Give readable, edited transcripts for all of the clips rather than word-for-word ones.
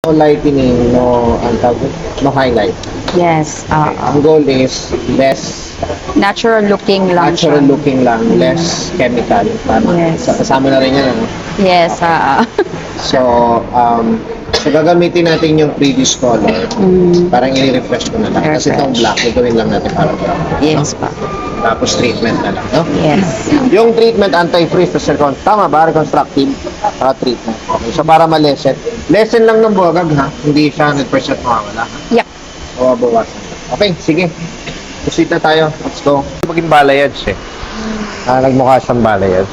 No lightening, no highlight. Yes. Ang goal is less Natural looking lang natural siya. looking lang, less chemical. Tama. Yes. Kasama na rin yan, ano? Yes. So, gagamitin natin yung previous color. Parang i-refresh ko na lang. Kasi itong Refresh. black, gawin lang natin parang brown. Yes pa. Tapos treatment na lang, no? Yes. Yung treatment, anti-freeze, tama ba? Reconstructive treatment. Okay. So, para ma-lessen. Lessen lang ng buwagag, ha? Hindi siya 100% mawawala. Yep. O, bawasan. Okay, sige. Proceed na tayo. Let's go. Maging balayage, eh. Nagmukha siyang balayage.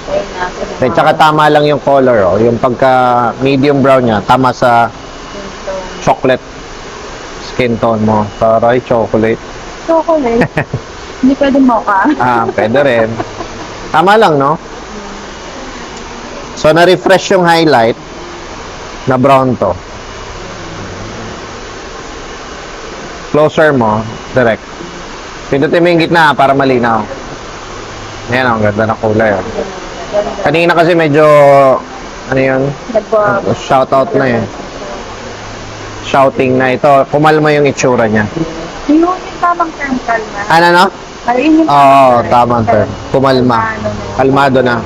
Okay, tsaka tama lang yung color, oh. Yung pagka medium brown niya, tama sa chocolate skin tone mo. Para chocolate. Chocolate. Hindi pwede mocha. Pwede rin. Tama lang, no? So, na-refresh yung highlight na brown to. Closer mo, direct. Pindutin mo yung gitna para malinaw. Ayan, ang ganda ng kulay. Oh. Kanina kasi medyo, ano yun? Shoutout na yun. Shouting na ito. Kumalma yung itsura niya. Yung tamang term kalma. Ano, no? Ayun yung Oo, tamang term. Kumalma. Kalmado na.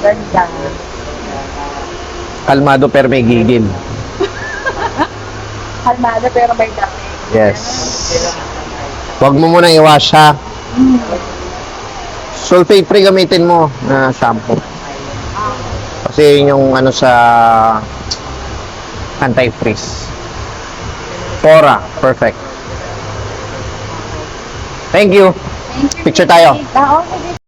Ganda. Kalmado pero may gigil. Kalmado pero may dami. Yes. Huwag mo muna i-wash, ha? Sulfate free gamitin mo na shampoo. Kasi yun yung ano sa anti-freeze. Pora, perfect. Thank you. Picture tayo. Oo,